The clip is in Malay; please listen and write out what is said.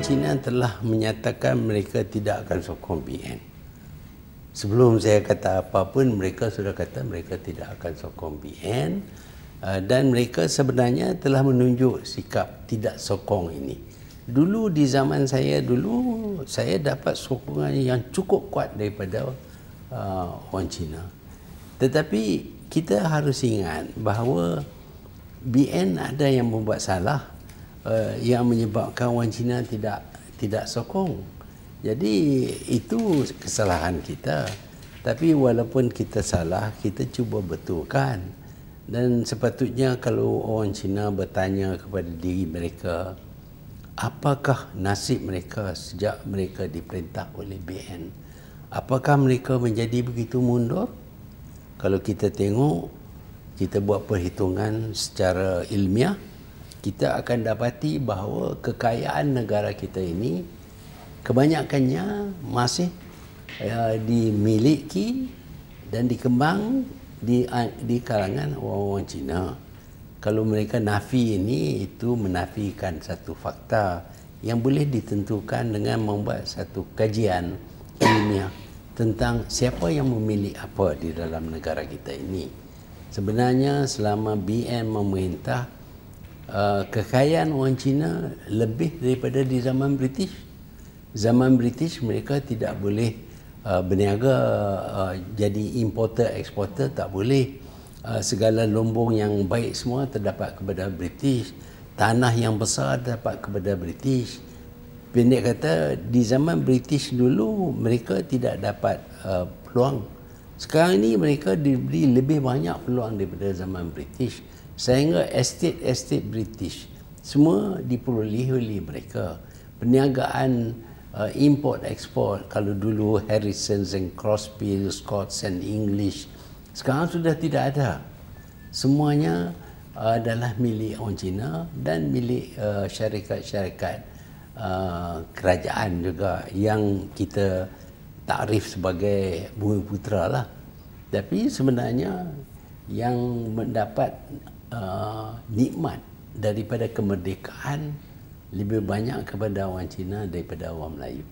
Cina telah menyatakan mereka tidak akan sokong BN. Sebelum saya kata apa pun, mereka sudah kata mereka tidak akan sokong BN, dan mereka sebenarnya telah menunjuk sikap tidak sokong ini. Dulu di zaman saya saya dapat sokongan yang cukup kuat daripada orang Cina. Tetapi kita harus ingat bahawa BN ada yang membuat salah, yang menyebabkan orang Cina tidak sokong. Jadi itu kesalahan kita. Tapi walaupun kita salah, kita cuba betulkan. Dan sepatutnya kalau orang Cina bertanya kepada diri mereka, apakah nasib mereka sejak mereka diperintah oleh BN? Apakah mereka menjadi begitu mundur? Kalau kita tengok, kita buat perhitungan secara ilmiah, kita akan dapati bahawa kekayaan negara kita ini kebanyakannya masih dimiliki dan dikembang di kalangan orang-orang Cina. Kalau mereka nafi ini, itu menafikan satu fakta yang boleh ditentukan dengan membuat satu kajian ilmiah tentang siapa yang memiliki apa di dalam negara kita ini. Sebenarnya selama BN memerintah, kekayaan orang Cina lebih daripada di zaman British. Zaman British mereka tidak boleh berniaga, jadi importer eksporter tak boleh. Segala lumbung yang baik semua terdapat kepada British. Tanah yang besar terdapat kepada British. Pendek kata, di zaman British dulu mereka tidak dapat peluang. Sekarang ini mereka diberi lebih banyak peluang daripada zaman British. Sehingga estate British semua diperolehi oleh mereka. Perniagaan import ekspor, kalau dulu Harrisons and Crosby, Scots and English, sekarang sudah tidak ada. Semuanya adalah milik orang Cina dan milik syarikat-syarikat kerajaan juga yang kita takrif sebagai bumi putera lah. Tapi sebenarnya yang mendapat nikmat daripada kemerdekaan lebih banyak kepada orang Cina daripada orang Melayu.